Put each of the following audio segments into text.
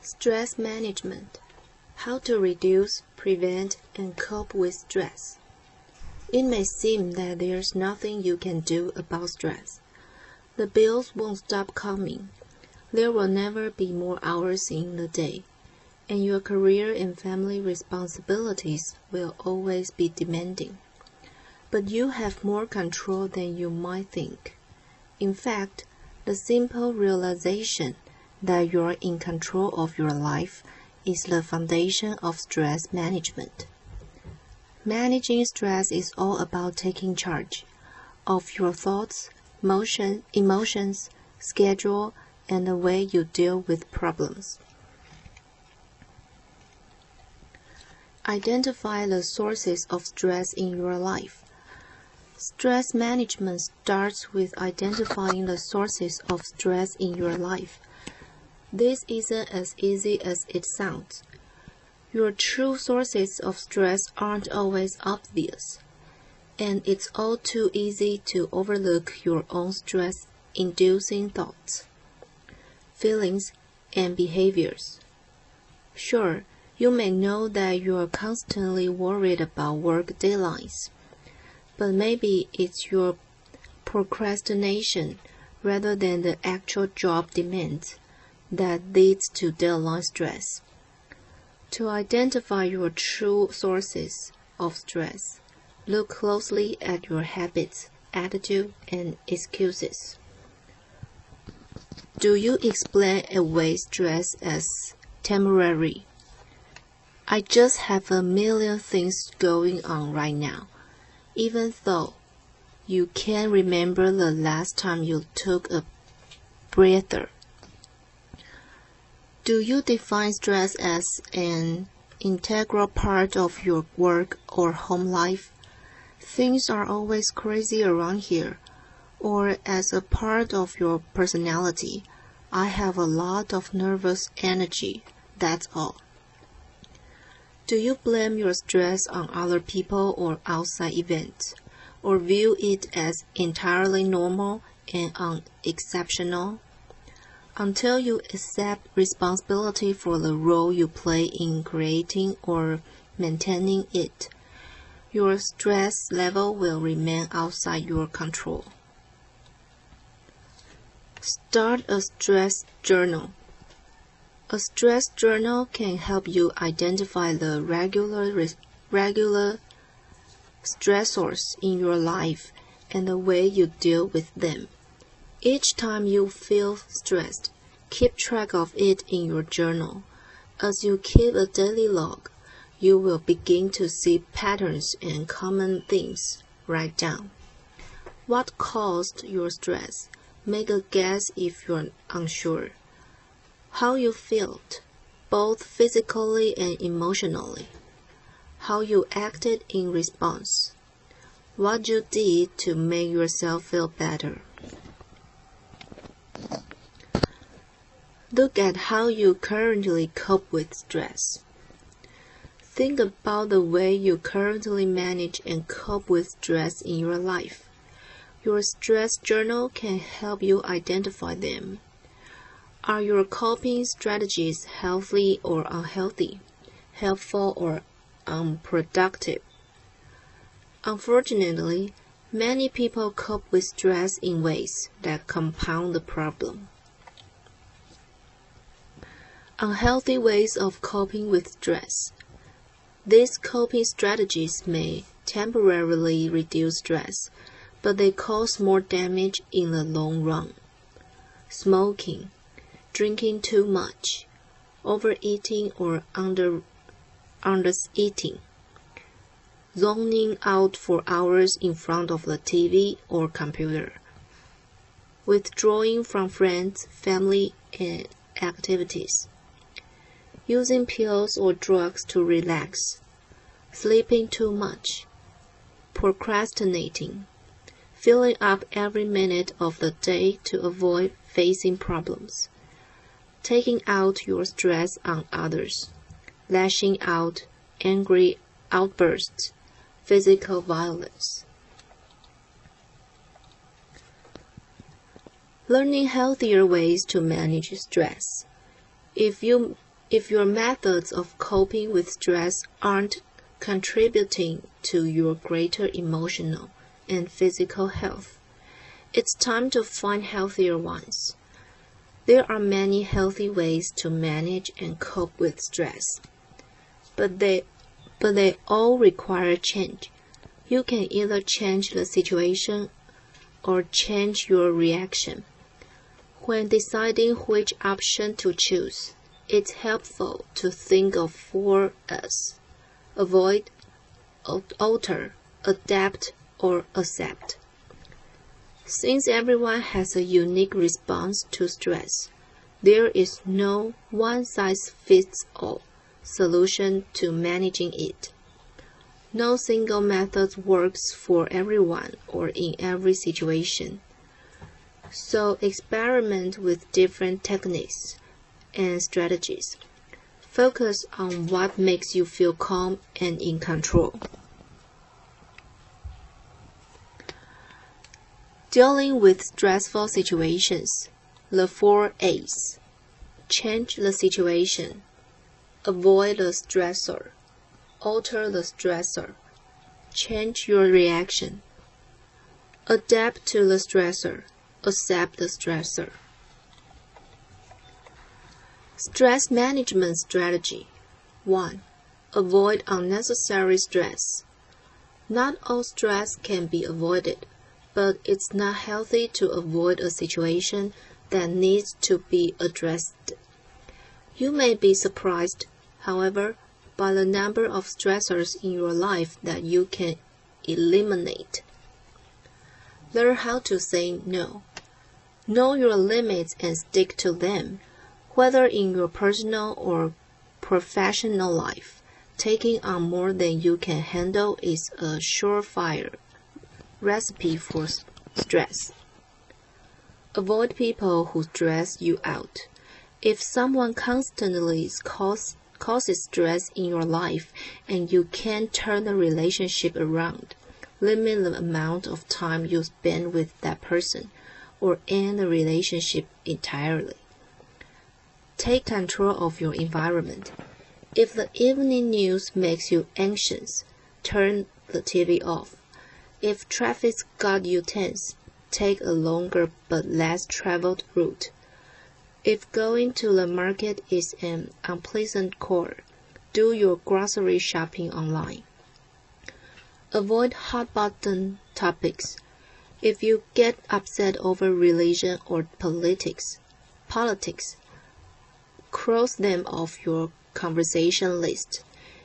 Stress management. How to reduce, prevent, and cope with stress. It may seem that there's nothing you can do about stress. The bills won't stop coming. There will never be more hours in the day, and your career and family responsibilities will always be demanding. But you have more control than you might think. In fact, the simple realization that you're in control of your life is the foundation of stress management. Managing stress is all about taking charge of your thoughts, emotions, schedule, and the way you deal with problems. Identify the sources of stress in your life. Stress management starts with identifying the sources of stress in your life. This isn't as easy as it sounds. Your true sources of stress aren't always obvious, and it's all too easy to overlook your own stress-inducing thoughts, feelings, and behaviors. Sure, you may know that you're constantly worried about work deadlines, but maybe it's your procrastination rather than the actual job demands that leads to deadline stress. To identify your true sources of stress, look closely at your habits, attitude, and excuses. Do you explain away stress as temporary? I just have a million things going on right now, even though you can't remember the last time you took a breather. Do you define stress as an integral part of your work or home life? Things are always crazy around here. Or as a part of your personality, I have a lot of nervous energy, that's all. Do you blame your stress on other people or outside events, or view it as entirely normal and unexceptional? Until you accept responsibility for the role you play in creating or maintaining it, your stress level will remain outside your control. Start a stress journal. A stress journal can help you identify the regular stressors in your life and the way you deal with them. Each time you feel stressed, keep track of it in your journal. As you keep a daily log, you will begin to see patterns and common themes. Write down what caused your stress. Make a guess if you're unsure. How you felt, both physically and emotionally. How you acted in response. What you did to make yourself feel better. Look at how you currently cope with stress. Think about the way you currently manage and cope with stress in your life. Your stress journal can help you identify them. Are your coping strategies healthy or unhealthy, helpful or unproductive? Unfortunately, many people cope with stress in ways that compound the problem. Unhealthy ways of coping with stress. These coping strategies may temporarily reduce stress, but they cause more damage in the long run. Smoking, drinking too much, overeating or undereating, zoning out for hours in front of the TV or computer, withdrawing from friends, family, and activities, using pills or drugs to relax, sleeping too much, procrastinating, filling up every minute of the day to avoid facing problems, taking out your stress on others, lashing out, angry outbursts, physical violence. Learning healthier ways to manage stress. If you If your methods of coping with stress aren't contributing to your greater emotional and physical health, it's time to find healthier ones. There are many healthy ways to manage and cope with stress, but they all require change. You can either change the situation or change your reaction. When deciding which option to choose, it's helpful to think of 4 S's: avoid, alter, adapt, or accept. Since everyone has a unique response to stress, there is no one-size-fits-all solution to managing it. No single method works for everyone or in every situation. So experiment with different techniques and strategies. Focus on what makes you feel calm and in control. Dealing with stressful situations. The 4 A's. Change the situation. Avoid the stressor. Alter the stressor. Change your reaction. Adapt to the stressor. Accept the stressor. Stress management strategy. 1. Avoid unnecessary stress. Not all stress can be avoided, but it's not healthy to avoid a situation that needs to be addressed. You may be surprised, however, by the number of stressors in your life that you can eliminate. Learn how to say no. Know your limits and stick to them. Whether in your personal or professional life, taking on more than you can handle is a surefire recipe for stress. Avoid people who stress you out. If someone constantly causes stress in your life and you can't turn the relationship around, limit the amount of time you spend with that person or end the relationship entirely. Take control of your environment. If the evening news makes you anxious, turn the TV off. If traffic's got you tense, take a longer but less traveled route. If going to the market is an unpleasant chore, do your grocery shopping online. Avoid hot-button topics. If you get upset over religion or politics, cross them off your conversation list.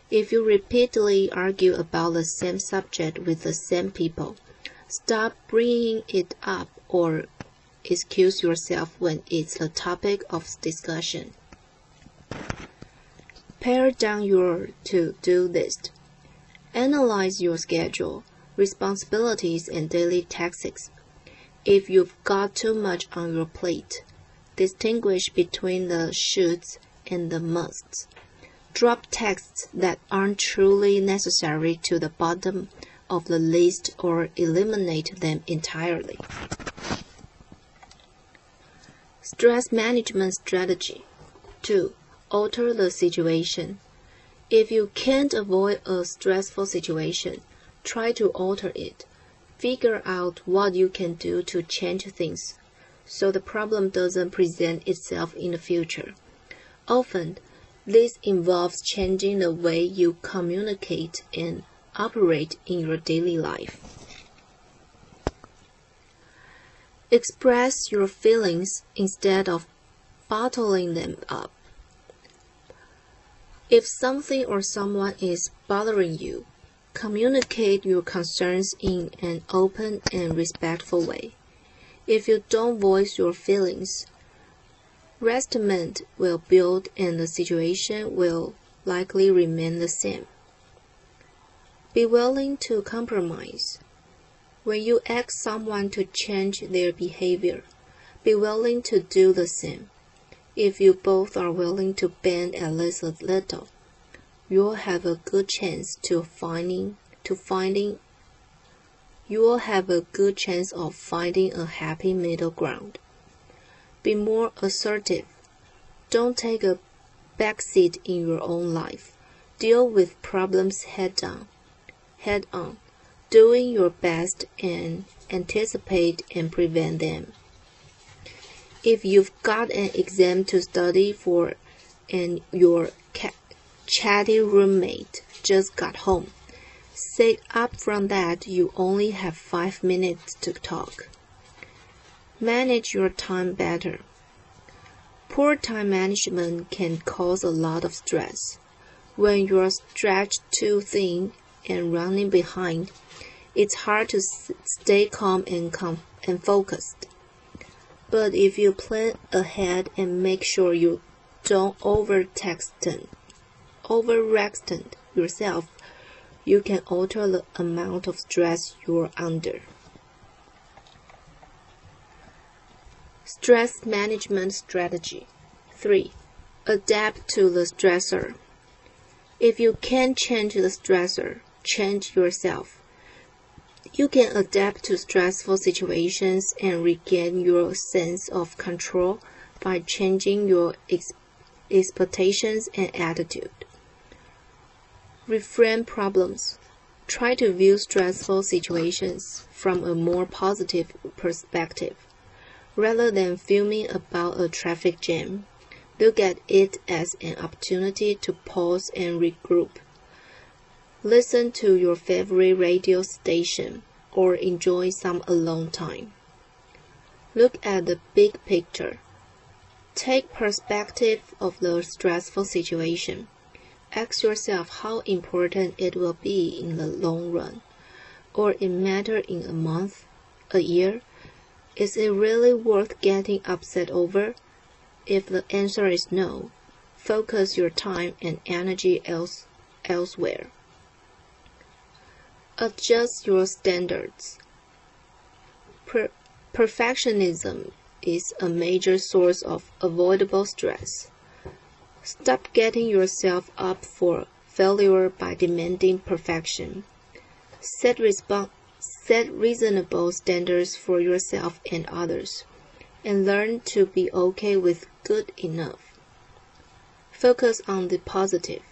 If you repeatedly argue about the same subject with the same people, stop bringing it up or excuse yourself when it's a topic of discussion. Pare down your to-do list. Analyze your schedule, responsibilities, and daily tasks. If you've got too much on your plate, distinguish between the shoulds and the musts. Drop tasks that aren't truly necessary to the bottom of the list or eliminate them entirely. Stress management strategy. 2. Alter the situation. If you can't avoid a stressful situation, try to alter it. Figure out what you can do to change things so the problem doesn't present itself in the future. Often, this involves changing the way you communicate and operate in your daily life. Express your feelings instead of bottling them up. If something or someone is bothering you, communicate your concerns in an open and respectful way. If you don't voice your feelings, resentment will build and the situation will likely remain the same. Be willing to compromise. When you ask someone to change their behavior, be willing to do the same. If you both are willing to bend at least a little, you'll have a good chance of finding a happy middle ground. Be more assertive. Don't take a backseat in your own life. Deal with problems head on, doing your best and anticipate and prevent them. If you've got an exam to study for and your chatty roommate just got home, say up from that you only have 5 minutes to talk. Manage your time better. Poor time management can cause a lot of stress. When you're stretched too thin and running behind, it's hard to stay calm and focused. But if you plan ahead and make sure you don't overextend yourself, you can alter the amount of stress you're under. Stress management strategy. 3. Adapt to the stressor. If you can't change the stressor, change yourself. You can adapt to stressful situations and regain your sense of control by changing your expectations and attitude. Reframe problems. Try to view stressful situations from a more positive perspective. Rather than fuming about a traffic jam, look at it as an opportunity to pause and regroup. Listen to your favorite radio station or enjoy some alone time. Look at the big picture. Take perspective of the stressful situation. Ask yourself how important it will be in the long run, or it matter in a month, a year. Is it really worth getting upset over? If the answer is no, focus your time and energy elsewhere. Adjust your standards. Perfectionism is a major source of avoidable stress. Stop getting yourself up for failure by demanding perfection. Set reasonable standards for yourself and others, and learn to be okay with good enough. Focus on the positive.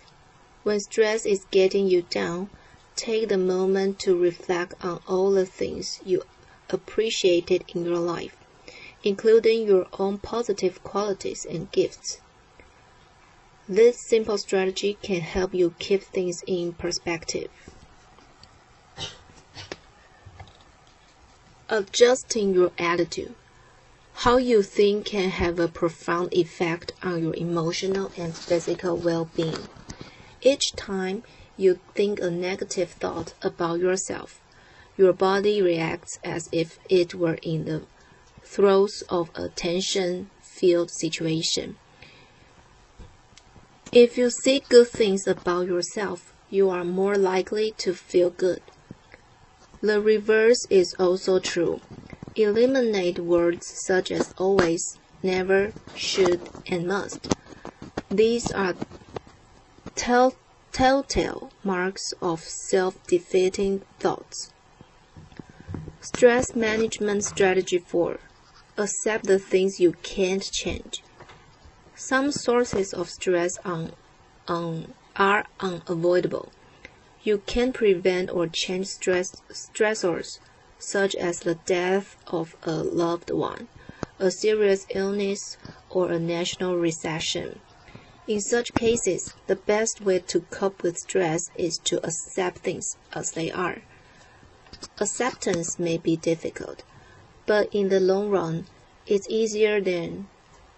When stress is getting you down, take the moment to reflect on all the things you appreciated in your life, including your own positive qualities and gifts. This simple strategy can help you keep things in perspective. Adjusting your attitude. How you think can have a profound effect on your emotional and physical well-being. Each time you think a negative thought about yourself, your body reacts as if it were in the throes of a tension-filled situation. If you see good things about yourself, you are more likely to feel good. The reverse is also true. Eliminate words such as always, never, should, and must. These are telltale marks of self-defeating thoughts. Stress management strategy 4. Accept the things you can't change. Some sources of stress are unavoidable. You can't prevent or change stressors, such as the death of a loved one, a serious illness, or a national recession. In such cases, the best way to cope with stress is to accept things as they are. Acceptance may be difficult, but in the long run, it's easier than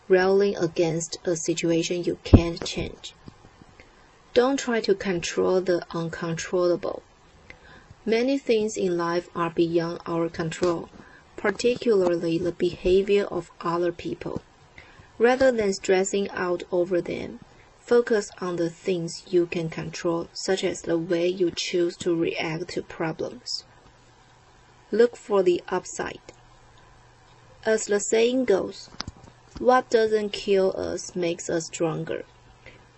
railing against a situation you can't change. Don't try to control the uncontrollable. Many things in life are beyond our control, particularly the behavior of other people. Rather than stressing out over them, focus on the things you can control, such as the way you choose to react to problems. Look for the upside. As the saying goes, what doesn't kill us makes us stronger.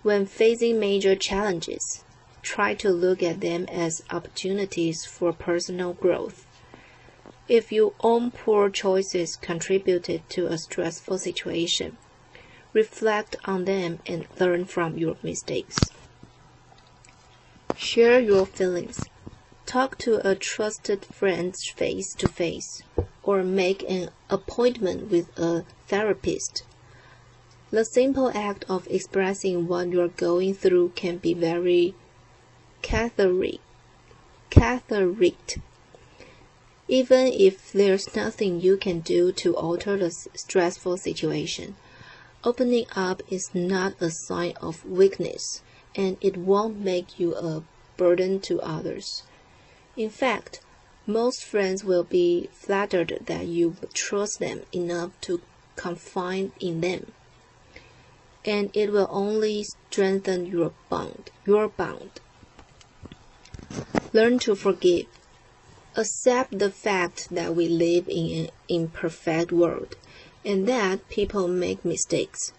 When facing major challenges, try to look at them as opportunities for personal growth. If your own poor choices contributed to a stressful situation, Reflect on them and learn from your mistakes. Share your feelings. Talk to a trusted friend face to face, or make an appointment with a therapist. The simple act of expressing what you're going through can be very cathartic. Even if there's nothing you can do to alter the stressful situation, opening up is not a sign of weakness, and it won't make you a burden to others. In fact, most friends will be flattered that you trust them enough to confide in them, and it will only strengthen your bond. Learn to forgive. Accept the fact that we live in an imperfect world, and that people make mistakes.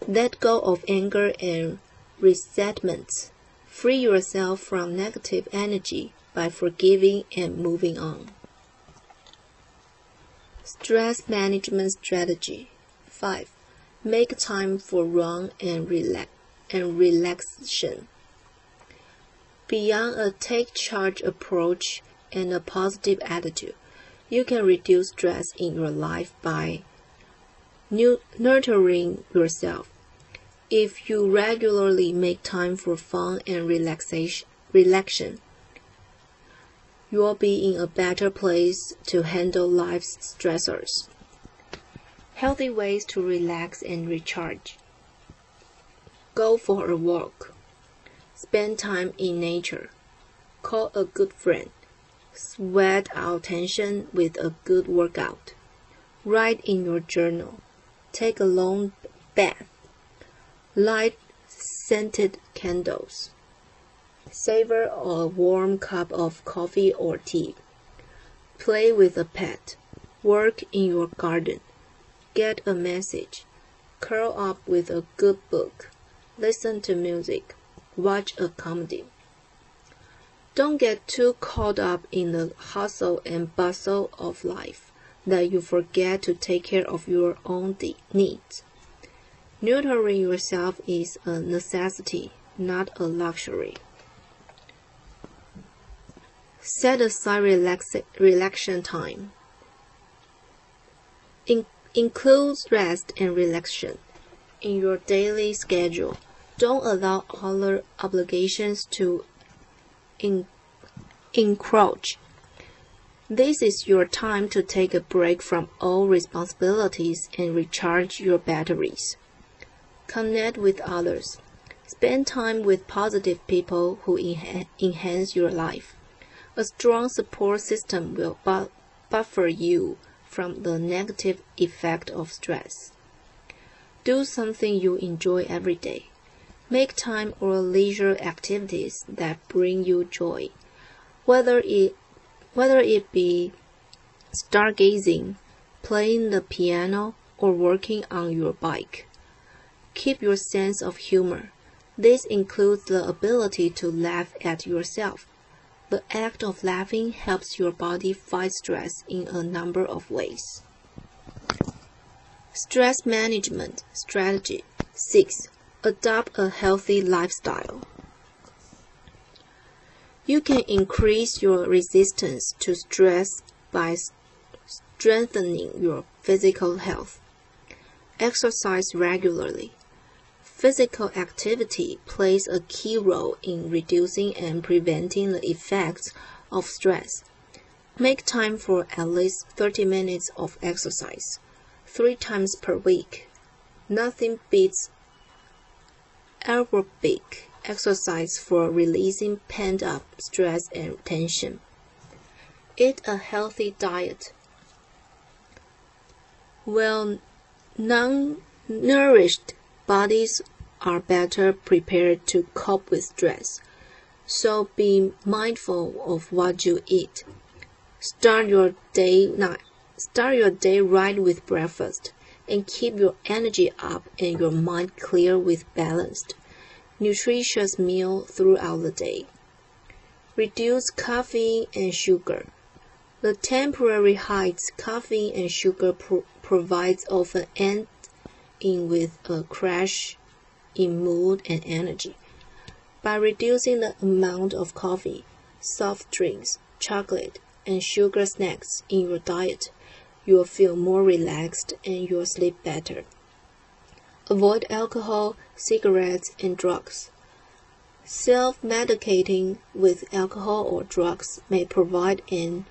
Let go of anger and resentment. Free yourself from negative energy by forgiving and moving on. Stress management strategy. 5. Make time for run and relaxation. Beyond a take charge approach and a positive attitude, you can reduce stress in your life by nurturing yourself. If you regularly make time for fun and relaxation, you'll be in a better place to handle life's stressors. Healthy ways to relax and recharge. Go for a walk. Spend time in nature. Call a good friend. Sweat out tension with a good workout. Write in your journal. Take a long bath. Light scented candles. Savor a warm cup of coffee or tea. Play with a pet. Work in your garden. Get a message. Curl up with a good book. Listen to music. Watch a comedy. Don't get too caught up in the hustle and bustle of life that you forget to take care of your own needs. Nurturing yourself is a necessity, not a luxury. Set aside relaxation time. Include rest and relaxation in your daily schedule. Don't allow other obligations to encroach. This is your time to take a break from all responsibilities and recharge your batteries. Connect with others. Spend time with positive people who enhance your life. A strong support system will buffer you from the negative effect of stress. Do something you enjoy every day. Make time for leisure activities that bring you joy, whether it be stargazing, playing the piano, or working on your bike. Keep your sense of humor. This includes the ability to laugh at yourself. The act of laughing helps your body fight stress in a number of ways. Stress management strategy. 6. Adopt a healthy lifestyle. You can increase your resistance to stress by strengthening your physical health. Exercise regularly. Physical activity plays a key role in reducing and preventing the effects of stress. Make time for at least 30 minutes of exercise, 3 times per week. Nothing beats aerobic exercise for releasing pent-up stress and tension. Eat a healthy diet. Well-nourished bodies are better prepared to cope with stress, so be mindful of what you eat. Start your day right with breakfast, and keep your energy up and your mind clear with balanced, nutritious meal throughout the day. Reduce caffeine and sugar. The temporary heights caffeine and sugar provides often end in with a crash in mood and energy. By reducing the amount of coffee, soft drinks, chocolate, and sugar snacks in your diet, you'll feel more relaxed and you'll sleep better. Avoid alcohol, cigarettes, and drugs. Self-medicating with alcohol or drugs may provide an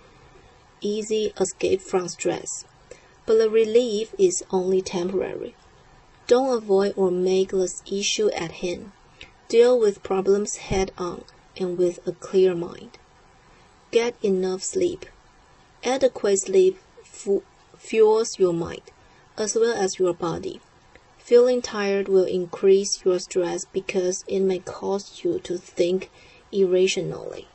easy escape from stress, but the relief is only temporary. Don't avoid or make the issue at hand. Deal with problems head-on and with a clear mind. Get enough sleep. Adequate sleep fuels your mind, as well as your body. Feeling tired will increase your stress because it may cause you to think irrationally.